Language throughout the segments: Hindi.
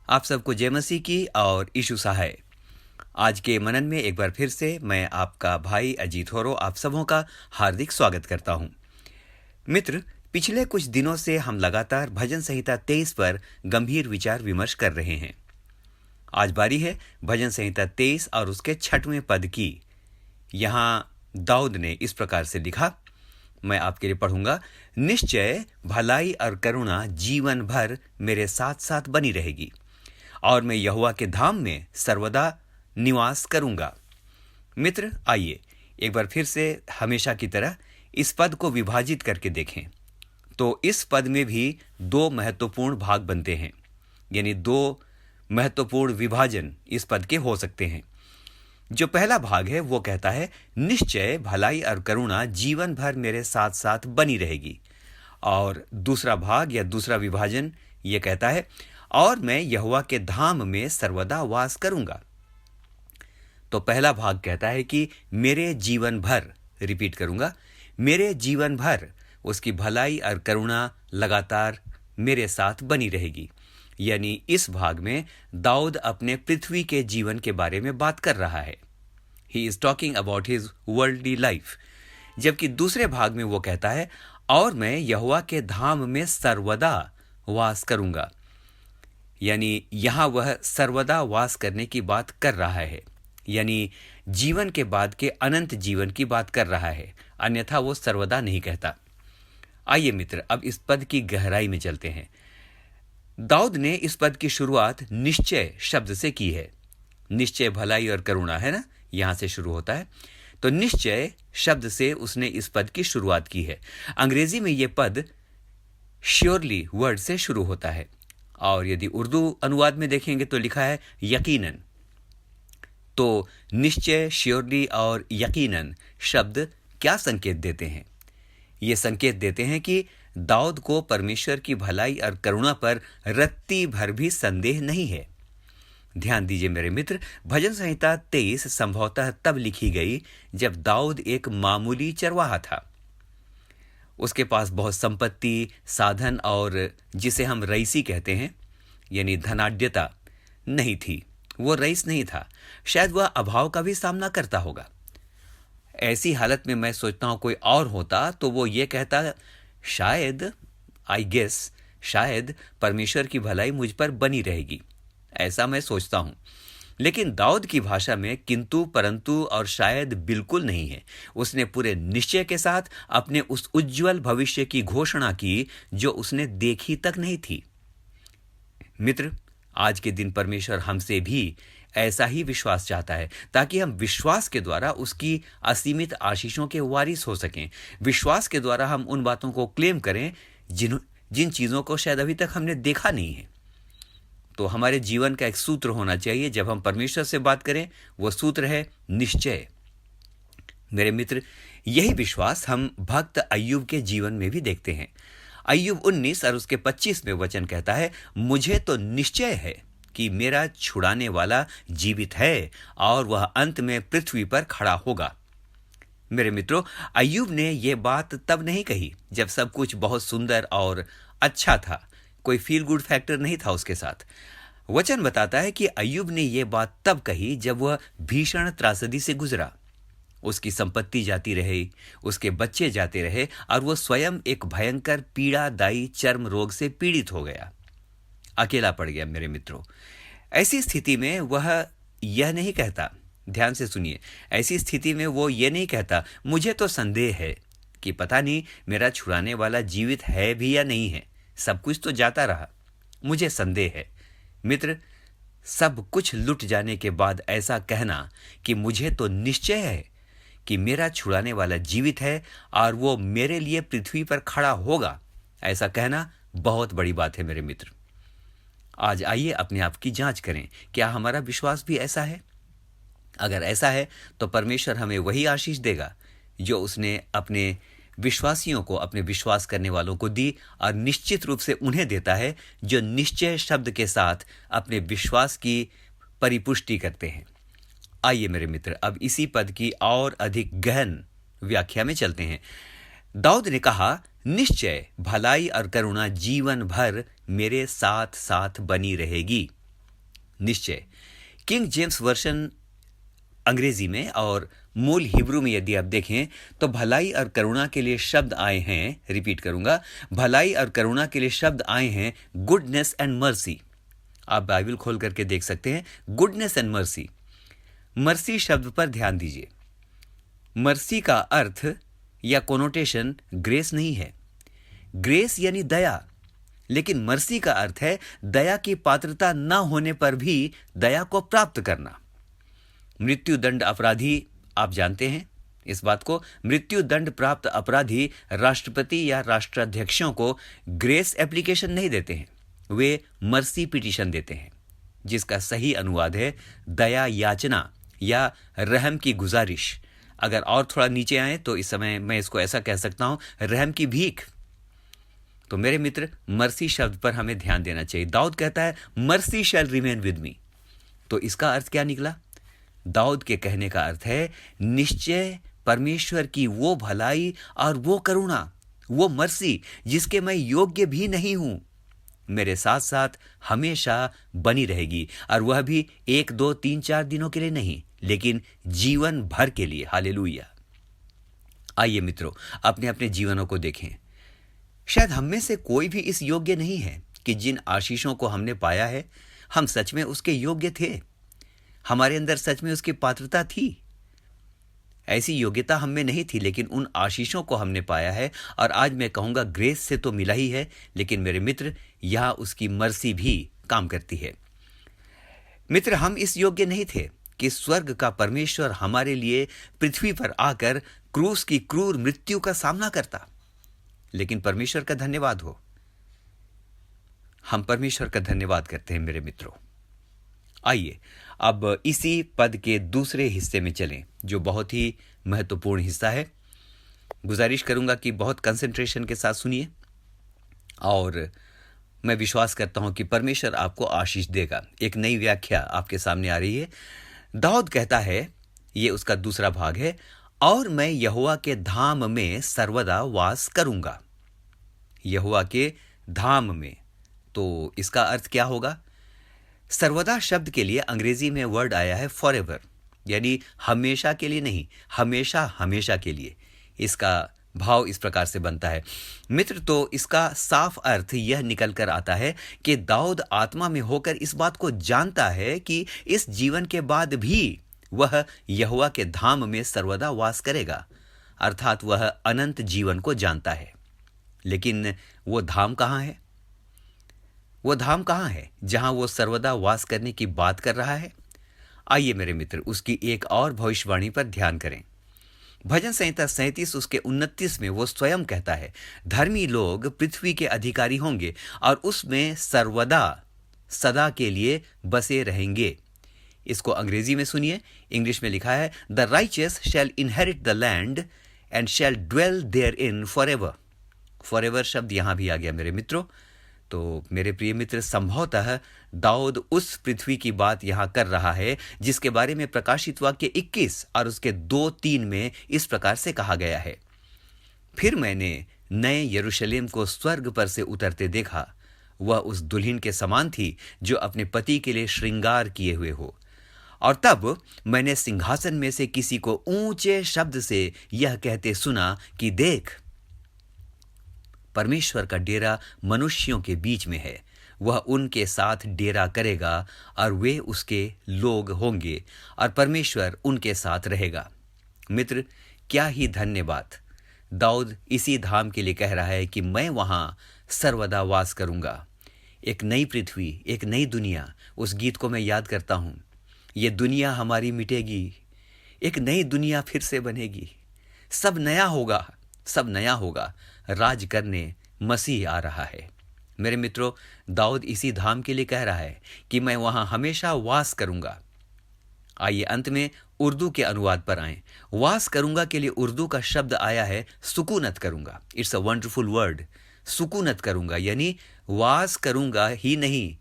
आप सबको जय मसीह की और यीशु सहाय। आज के मनन में एक बार फिर से मैं आपका भाई अजीत होरो आप सबों का हार्दिक स्वागत करता हूं। मित्र, पिछले कुछ दिनों से हम लगातार भजन संहिता 23 पर गंभीर विचार विमर्श कर रहे हैं। आज बारी है भजन संहिता 23 और उसके 6वें पद की। यहां दाऊद ने इस प्रकार से लिखा, मैं आपके लिए पढ़ूंगा। निश्चय भलाई और करुणा जीवन भर मेरे साथ साथ बनी रहेगी और मैं यहोवा के धाम में सर्वदा निवास करूंगा। मित्र, आइए एक बार फिर से हमेशा की तरह इस पद को विभाजित करके देखें तो इस पद में भी दो महत्वपूर्ण भाग बनते हैं, यानी दो महत्वपूर्ण विभाजन इस पद के हो सकते हैं। जो पहला भाग है वो कहता है, निश्चय भलाई और करुणा जीवन भर मेरे साथ साथ बनी रहेगी, और दूसरा भाग या दूसरा विभाजन ये कहता है, और मैं यहोवा के धाम में सर्वदा वास करूंगा। तो पहला भाग कहता है कि मेरे जीवन भर, रिपीट करूंगा, मेरे जीवन भर उसकी भलाई और करुणा लगातार मेरे साथ बनी रहेगी। यानी इस भाग में दाऊद अपने पृथ्वी के जीवन के बारे में बात कर रहा है। He is talking about his worldly life. जबकि दूसरे भाग में वो कहता है, और मैं यहोवा के धाम में सर्वदा वास करूंगा। यानी यहां वह सर्वदा वास करने की बात कर रहा है, यानी जीवन के बाद के अनंत जीवन की बात कर रहा है, अन्यथा वो सर्वदा नहीं कहता। आइए मित्र, अब इस पद की गहराई में चलते हैं। दाऊद ने इस पद की शुरुआत निश्चय शब्द से की है। निश्चय भलाई और करुणा है ना, यहां से शुरू होता है। तो निश्चय शब्द से उसने इस पद की शुरुआत की है। अंग्रेजी में यह पद श्योरली वर्ड से शुरू होता है, और यदि उर्दू अनुवाद में देखेंगे तो लिखा है यकीनन। तो निश्चय, श्योरली और यकीनन शब्द क्या संकेत देते हैं? ये संकेत देते हैं कि दाऊद को परमेश्वर की भलाई और करुणा पर रत्ती भर भी संदेह नहीं है। ध्यान दीजिए मेरे मित्र, भजन संहिता 23 संभवतः तब लिखी गई जब दाऊद एक मामूली चरवाहा था। उसके पास बहुत संपत्ति, साधन और जिसे हम रईसी कहते हैं, यानी धनाढ्यता नहीं थी। वो रईस नहीं था। शायद वह अभाव का भी सामना करता होगा। ऐसी हालत में मैं सोचता हूं कोई और होता तो वो ये कहता, शायद, आई गेस, शायद परमेश्वर की भलाई मुझ पर बनी रहेगी। ऐसा मैं सोचता हूं। लेकिन दाऊद की भाषा में किंतु, परंतु और शायद बिल्कुल नहीं है। उसने पूरे निश्चय के साथ अपने उस उज्जवल भविष्य की घोषणा की जो उसने देखी तक नहीं थी। मित्र, आज के दिन परमेश्वर हमसे भी ऐसा ही विश्वास चाहता है, ताकि हम विश्वास के द्वारा उसकी असीमित आशीषों के वारिस हो सकें। विश्वास के द्वारा हम उन बातों को क्लेम करें जिन चीजों को शायद अभी तक हमने देखा नहीं है। तो हमारे जीवन का एक सूत्र होना चाहिए जब हम परमेश्वर से बात करें, वो सूत्र है निश्चय। मेरे मित्र, यही विश्वास हम भक्त अय्यूब के जीवन में भी देखते हैं। अय्यूब 19 और उसके 25 में वचन कहता है, मुझे तो निश्चय है कि मेरा छुड़ाने वाला जीवित है और वह अंत में पृथ्वी पर खड़ा होगा। मेरे मित्रों, अय्यूब ने यह बात तब नहीं कही जब सब कुछ बहुत सुंदर और अच्छा था। कोई फील गुड फैक्टर नहीं था उसके साथ। वचन बताता है कि अय्यूब ने यह बात तब कही जब वह भीषण त्रासदी से गुजरा। उसकी संपत्ति जाती रही, उसके बच्चे जाते रहे और वो स्वयं एक भयंकर पीड़ादायी चर्म रोग से पीड़ित हो गया। अकेला पड़ गया। मेरे मित्रों, ऐसी स्थिति में वह यह नहीं कहता, ध्यान से सुनिए, ऐसी स्थिति में वो ये नहीं कहता, मुझे तो संदेह है कि पता नहीं मेरा छुड़ाने वाला जीवित है भी या नहीं है। सब कुछ तो जाता रहा, मुझे संदेह है। मित्र, सब कुछ लुट जाने के बाद ऐसा कहना कि मुझे तो निश्चय है कि मेरा छुड़ाने वाला जीवित है और वो मेरे लिए पृथ्वी पर खड़ा होगा, ऐसा कहना बहुत बड़ी बात है। मेरे मित्र, आज आइए अपने आप की जांच करें, क्या हमारा विश्वास भी ऐसा है? अगर ऐसा है तो परमेश्वर हमें वही आशीष देगा जो उसने अपने विश्वासियों को, अपने विश्वास करने वालों को दी, और निश्चित रूप से उन्हें देता है जो निश्चय शब्द के साथ अपने विश्वास की परिपुष्टि करते हैं। आइए मेरे मित्र, अब इसी पद की और अधिक गहन व्याख्या में चलते हैं। दाऊद ने कहा, निश्चय भलाई और करुणा जीवन भर मेरे साथ साथ बनी रहेगी। निश्चय। किंग जेम्स वर्शन अंग्रेजी में और मूल हिब्रू में यदि आप देखें तो भलाई और करुणा के लिए शब्द आए हैं, रिपीट करूंगा, भलाई और करुणा के लिए शब्द आए हैं गुडनेस एंड मर्सी। आप बाइबल खोल करके देख सकते हैं, गुडनेस एंड मर्सी। मर्सी शब्द पर ध्यान दीजिए। मर्सी का अर्थ या कोनोटेशन ग्रेस नहीं है। ग्रेस यानी दया, लेकिन मर्सी का अर्थ है दया की पात्रता न होने पर भी दया को प्राप्त करना। मृत्युदंड अपराधी, आप जानते हैं इस बात को, मृत्युदंड प्राप्त अपराधी राष्ट्रपति या राष्ट्राध्यक्षों को ग्रेस एप्लीकेशन नहीं देते हैं, वे मर्सी पिटीशन देते हैं, जिसका सही अनुवाद है दया याचना या रहम की गुजारिश। अगर और थोड़ा नीचे आए तो इस समय मैं इसको ऐसा कह सकता हूं, रहम की भीख। तो मेरे मित्र, मर्सी शब्द पर हमें ध्यान देना चाहिए। दाऊद कहता है mercy shall remain with me. तो इसका अर्थ क्या निकला? दाऊद के कहने का अर्थ है निश्चय परमेश्वर की वो भलाई और वो करुणा, वो मर्सी जिसके मैं योग्य भी नहीं हूं, मेरे साथ साथ हमेशा बनी रहेगी, और वह भी 1, 2, 3, 4 दिनों के लिए नहीं, लेकिन जीवन भर के लिए। हालेलुया। आइए मित्रों, अपने अपने जीवनों को देखें। शायद हम में से कोई भी इस योग्य नहीं है कि जिन आशीषों को हमने पाया है हम सच में उसके योग्य थे, हमारे अंदर सच में उसकी पात्रता थी। ऐसी योग्यता हम में नहीं थी, लेकिन उन आशीषों को हमने पाया है, और आज मैं कहूंगा ग्रेस से तो मिला ही है, लेकिन मेरे मित्र यहां उसकी मर्सी भी काम करती है। मित्र, हम इस योग्य नहीं थे कि स्वर्ग का परमेश्वर हमारे लिए पृथ्वी पर आकर क्रूस की क्रूर मृत्यु का सामना करता, लेकिन परमेश्वर का धन्यवाद हो, हम परमेश्वर का धन्यवाद करते हैं मेरे मित्रों। आइए अब इसी पद के दूसरे हिस्से में चलें, जो बहुत ही महत्वपूर्ण हिस्सा है। गुजारिश करूंगा कि बहुत कंसंट्रेशन के साथ सुनिए, और मैं विश्वास करता हूं कि परमेश्वर आपको आशीष देगा। एक नई व्याख्या आपके सामने आ रही है। दाऊद कहता है, ये उसका दूसरा भाग है, और मैं यहोवा के धाम में सर्वदा वास करूंगा। यहोवा के धाम में, तो इसका अर्थ क्या होगा? सर्वदा शब्द के लिए अंग्रेजी में वर्ड आया है फॉरएवर, यानी हमेशा के लिए नहीं, हमेशा हमेशा के लिए। इसका भाव इस प्रकार से बनता है मित्र। तो इसका साफ अर्थ यह निकल कर आता है कि दाऊद आत्मा में होकर इस बात को जानता है कि इस जीवन के बाद भी वह यहोवा के धाम में सर्वदा वास करेगा, अर्थात वह अनंत जीवन को जानता है। लेकिन वो धाम कहाँ है? वो धाम कहाँ है जहां वो सर्वदा वास करने की बात कर रहा है? आइए मेरे मित्र, उसकी एक और भविष्यवाणी पर ध्यान करें। भजन संहिता 37 उसके 29 में वो स्वयं कहता है, धर्मी लोग पृथ्वी के अधिकारी होंगे और उसमें सर्वदा सदा के लिए बसे रहेंगे। इसको अंग्रेजी में सुनिए, इंग्लिश में लिखा है, the righteous shall inherit the land and shall dwell therein for ever. For ever शब्द यहां भी आ गया मेरे मित्रों। तो मेरे प्रिय मित्र, संभवतः दाऊद उस पृथ्वी की बात यहां कर रहा है जिसके बारे में प्रकाशित वाक्य 21 और उसके 2-3 में इस प्रकार से कहा गया है, फिर मैंने नए यरूशलेम को स्वर्ग पर से उतरते देखा, वह उस दुल्हन के समान थी जो अपने पति के लिए श्रृंगार किए हुए हो। और तब मैंने सिंहासन में से किसी को ऊंचे शब्द से यह कहते सुना कि देख, परमेश्वर का डेरा मनुष्यों के बीच में है, वह उनके साथ डेरा करेगा और वे उसके लोग होंगे और परमेश्वर उनके साथ रहेगा। मित्र, क्या ही धन्यवाद! दाऊद इसी धाम के लिए कह रहा है कि मैं वहां सर्वदा वास करूंगा। एक नई पृथ्वी, एक नई दुनिया। उस गीत को मैं याद करता हूं, ये दुनिया हमारी मिटेगी, एक नई दुनिया फिर से बनेगी, सब नया होगा, सब नया होगा, राज करने मसीह आ रहा है। मेरे मित्रों, दाऊद इसी धाम के लिए कह रहा है कि मैं वहां हमेशा वास करूंगा। आइए अंत में उर्दू के अनुवाद पर आएं। वास करूंगा के लिए उर्दू का शब्द आया है सुकूनत करूंगा। It's a wonderful word. सुकूनत करूंगा यानी वास करूंगा ही नहीं,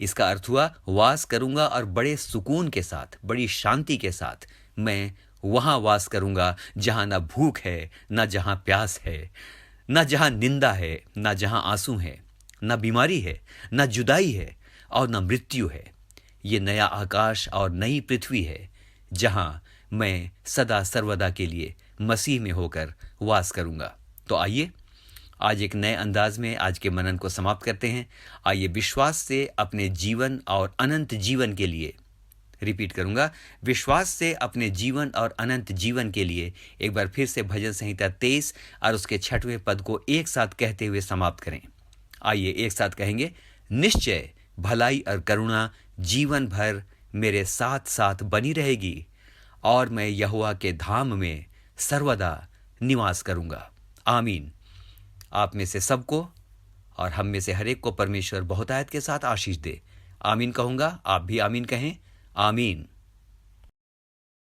इसका अर्थ हुआ वास करूंगा और बड़े सुकून के साथ, बड़ी शांति के साथ मैं वहां वास करूंगा जहां ना भूख है, ना जहां प्यास है, ना जहां निंदा है, ना जहां आंसू है, ना बीमारी है, ना जुदाई है और ना मृत्यु है। ये नया आकाश और नई पृथ्वी है जहां मैं सदा सर्वदा के लिए मसीह में होकर वास करूंगा। तो आइए आज एक नए अंदाज में आज के मनन को समाप्त करते हैं। आइए विश्वास से अपने जीवन और अनंत जीवन के लिए, रिपीट करूंगा, विश्वास से अपने जीवन और अनंत जीवन के लिए एक बार फिर से भजन संहिता 23 और उसके 6वें पद को एक साथ कहते हुए समाप्त करें। आइए एक साथ कहेंगे, निश्चय भलाई और करुणा जीवन भर मेरे साथ साथ बनी रहेगी और मैं यहोवा के धाम में सर्वदा निवास करूंगा। आमीन। आप में से सबको और हम में से हर एक को परमेश्वर बहुतायत के साथ आशीष दे। आमीन कहूंगा, आप भी आमीन कहें। आमीन।